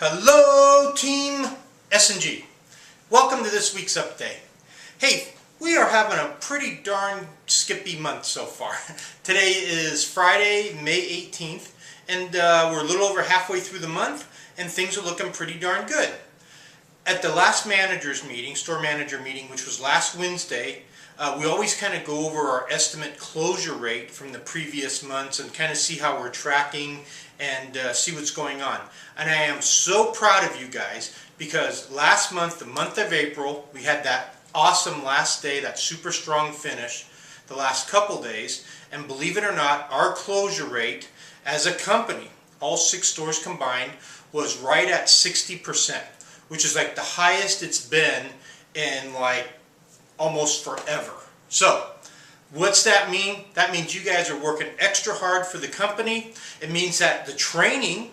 Hello Team S&G. Welcome to this week's update. Hey, we are having a pretty darn skippy month so far. Today is Friday, May 18th, and we're a little over halfway through the month, and things are looking pretty darn good. At the last managers meeting, store manager meeting, which was last Wednesday, we always kind of go over our estimate closure rate from the previous months and kind of see how we're tracking and see what's going on. And I am so proud of you guys because last month, the month of April, we had that awesome last day, that super strong finish the last couple days, and believe it or not, our closure rate as a company, all 6 stores combined, was right at 60%, which is like the highest it's been in like almost forever. So what's that mean? That means you guys are working extra hard for the company. It means that the training,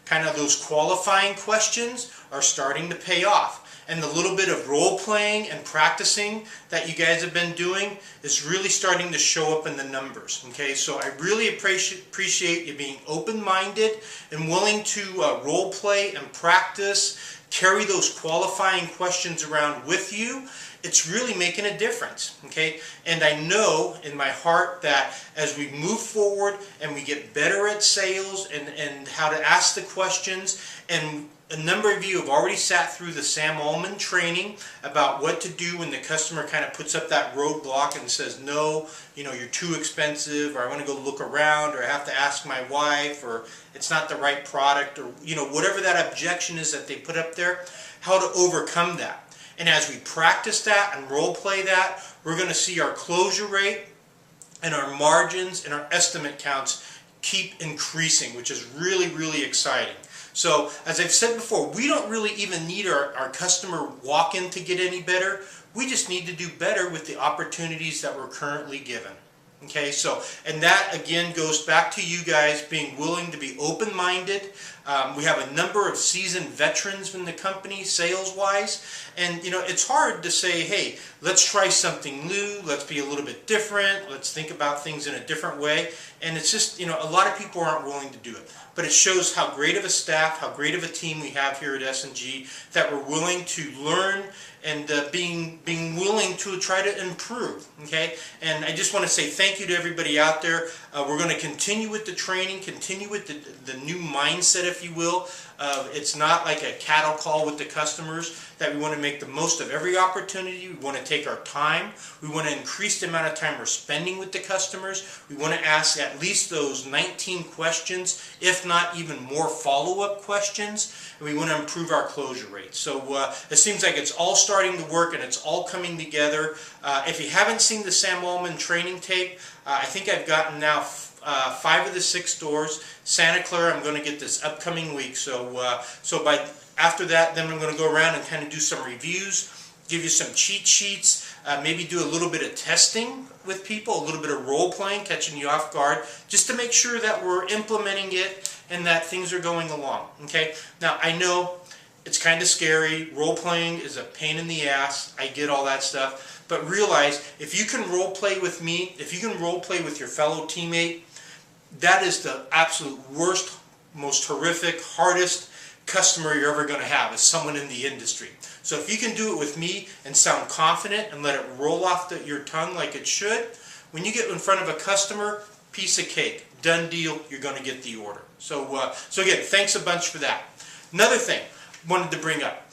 kind of those qualifying questions, are starting to pay off. And the little bit of role playing and practicing that you guys have been doing is really starting to show up in the numbers. Okay, so I really appreciate you being open-minded and willing to role play and practice, carry those qualifying questions around with you. It's really making a difference, okay? And I know in my heart that as we move forward and we get better at sales and how to ask the questions, and a number of you have already sat through the Sam Allman training about what to do when the customer kind of puts up that roadblock and says, no, you know, you're too expensive, or I want to go look around, or I have to ask my wife, or it's not the right product, or, you know, whatever that objection is that they put up there, how to overcome that. And as we practice that and role play that, we're going to see our closure rate and our margins and our estimate counts keep increasing, which is really, really exciting. So, as I've said before, we don't really even need our customer walk-in to get any better. We just need to do better with the opportunities that we're currently given. Okay, so, and that again goes back to you guys being willing to be open-minded. We have a number of seasoned veterans in the company, sales-wise, and you know, it's hard to say, hey, let's try something new, let's be a little bit different, let's think about things in a different way, and it's just, you know, a lot of people aren't willing to do it. But it shows how great of a staff, how great of a team we have here at S&G, that we're willing to learn and being willing to try to improve, okay? And I just want to say thank you to everybody out there. We're going to continue with the training, continue with the new mindset, if you will. It's not like a cattle call with the customers, that we want to make the most of every opportunity. We want to take our time. We want to increase the amount of time we're spending with the customers. We want to ask at least those 19 questions, if not even more follow-up questions. And we want to improve our closure rate. So it seems like it's all starting to work and it's all coming together. If you haven't seen the Sam Allman training tape, I think I've gotten now 5 of the 6 stores. Santa Clara I'm going to get this upcoming week. So after that, then I'm going to go around and kind of do some reviews, give you some cheat sheets, maybe do a little bit of testing with people, a little bit of role playing, catching you off guard, just to make sure that we're implementing it and that things are going along. Okay. Now I know it's kind of scary. Role playing is a pain in the ass. I get all that stuff. But realize, if you can role play with me, if you can role play with your fellow teammate, that is the absolute worst, most horrific, hardest customer you're ever going to have, is someone in the industry. So if you can do it with me and sound confident and let it roll off your tongue like it should, when you get in front of a customer, piece of cake, done deal, you're going to get the order. So again, thanks a bunch for that. Another thing I wanted to bring up,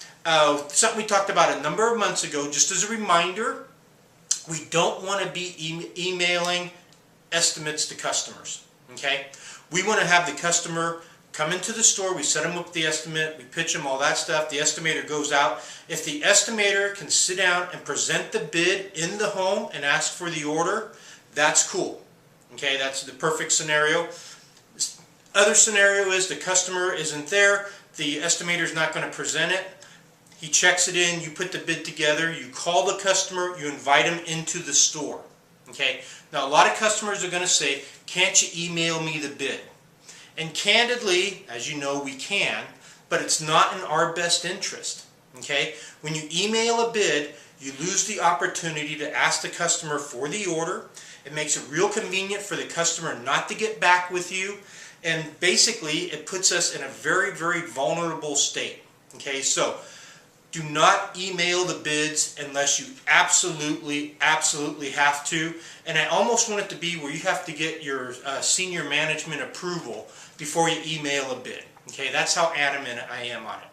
something we talked about a number of months ago, just as a reminder, we don't want to be emailing estimates to customers. Okay? We want to have the customer come into the store, we set them up the estimate, we pitch them, all that stuff, the estimator goes out. If the estimator can sit down and present the bid in the home and ask for the order, that's cool. Okay, that's the perfect scenario. Other scenario is the customer isn't there, the estimator is not going to present it, he checks it in, you put the bid together, you call the customer, you invite him into the store. Okay, now a lot of customers are going to say, can't you email me the bid? And candidly, as you know, we can, but it's not in our best interest. Okay? When you email a bid, you lose the opportunity to ask the customer for the order. It makes it real convenient for the customer not to get back with you. And basically it puts us in a very, very vulnerable state. Okay, so do not email the bids unless you absolutely have to. And I almost want it to be where you have to get your senior management approval before you email a bid. Okay, that's how adamant I am on it.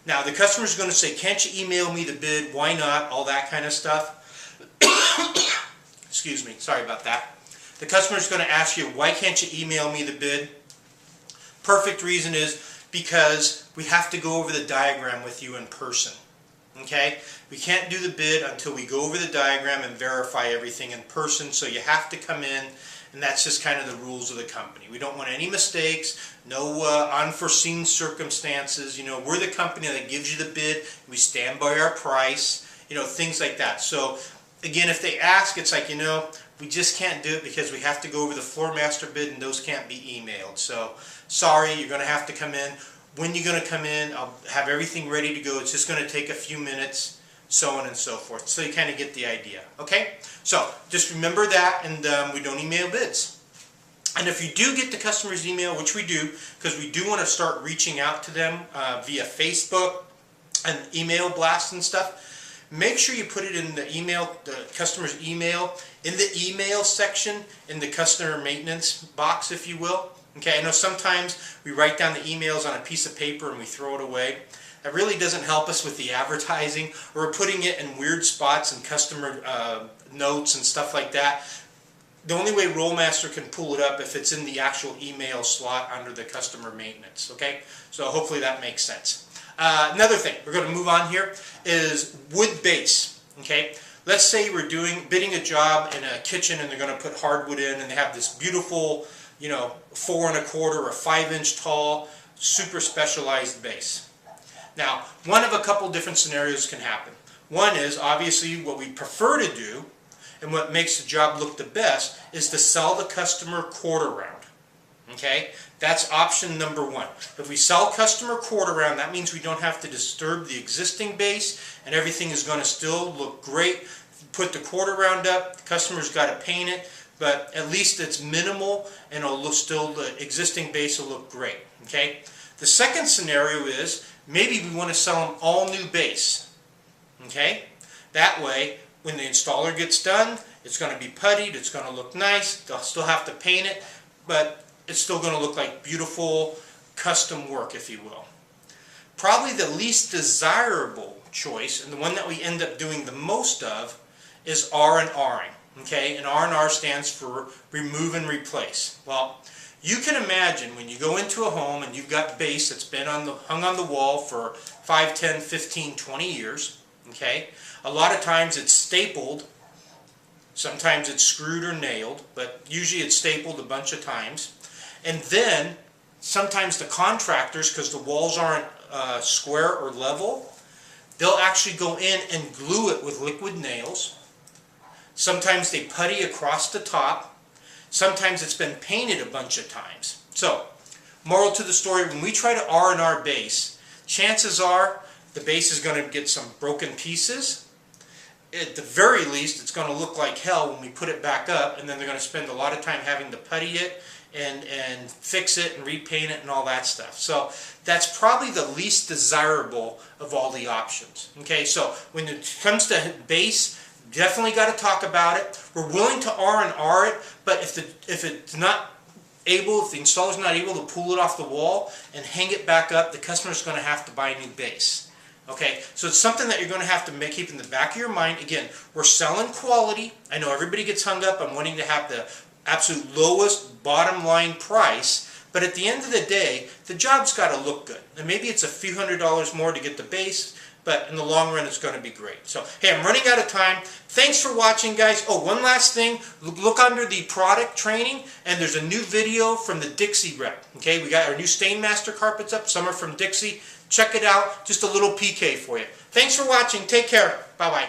Now the customer's going to say, can't you email me the bid? Why not? All that kind of stuff. Excuse me, sorry about that. The customer's going to ask you, why can't you email me the bid? Perfect reason is because we have to go over the diagram with you in person. Okay? We can't do the bid until we go over the diagram and verify everything in person, so you have to come in, and that's just kind of the rules of the company. We don't want any mistakes, no unforeseen circumstances. You know, we're the company that gives you the bid, we stand by our price, you know, things like that. So again, if they ask, it's like, you know, we just can't do it because we have to go over the floor master bid and those can't be emailed. So sorry, you're going to have to come in. When you're going to come in, I'll have everything ready to go. It's just going to take a few minutes, so on and so forth. So you kind of get the idea. Okay? So just remember that, and we don't email bids. And if you do get the customer's email, which we do, because we do want to start reaching out to them via Facebook and email blasts and stuff, make sure you put it in the email, the customer's email, in the email section, in the customer maintenance box, if you will. Okay, I know sometimes we write down the emails on a piece of paper and we throw it away. That really doesn't help us with the advertising. We're putting it in weird spots and customer notes and stuff like that. The only way Rollmaster can pull it up if it's in the actual email slot under the customer maintenance. Okay, so hopefully that makes sense. Another thing we're going to move on here is wood base. Okay, let's say we're bidding a job in a kitchen and they're going to put hardwood in, and they have this beautiful, you know, 4 1/4 or 5 inch tall, super specialized base. Now, one of a couple different scenarios can happen. One is obviously what we prefer to do, and what makes the job look the best is to sell the customer quarter round. Okay, that's option number one. If we sell customer quarter round, that means we don't have to disturb the existing base, and everything is going to still look great. Put the quarter round up, the customer's got to paint it, but at least it's minimal, and it'll look still, the existing base will look great. Okay. The second scenario is maybe we want to sell them all new base. Okay. That way, when the installer gets done, it's going to be puttied, it's going to look nice. They'll still have to paint it, but it's still going to look like beautiful custom work, if you will. Probably the least desirable choice, and the one that we end up doing the most of, is R&Ring. Okay, and R&R stands for remove and replace. Well, you can imagine when you go into a home and you've got base that's been hung on the wall for 5, 10, 15, 20 years. Okay, a lot of times it's stapled, sometimes it's screwed or nailed, but usually it's stapled a bunch of times. And then sometimes the contractors, because the walls aren't square or level, they'll actually go in and glue it with liquid nails. Sometimes they putty across the top. Sometimes it's been painted a bunch of times. So, moral to the story, when we try to R&R base, chances are the base is going to get some broken pieces. At the very least, it's going to look like hell when we put it back up, and then they're going to spend a lot of time having to putty it and fix it and repaint it and all that stuff. So that's probably the least desirable of all the options. Okay, so when it comes to base, definitely got to talk about it. We're willing to R&R it, but if it's not able, if the installer's not able to pull it off the wall and hang it back up, the customer's going to have to buy a new base. Okay, so it's something that you're going to have to keep in the back of your mind. Again, we're selling quality. I know everybody gets hung up on wanting to have the absolute lowest bottom line price, but at the end of the day, the job's got to look good. And maybe it's a few $100s more to get the base, but in the long run, it's going to be great. So, hey, I'm running out of time. Thanks for watching, guys. Oh, one last thing. Look under the product training, and there's a new video from the Dixie rep. Okay, we got our new Stainmaster carpets up. Some are from Dixie. Check it out. Just a little PK for you. Thanks for watching. Take care. Bye-bye.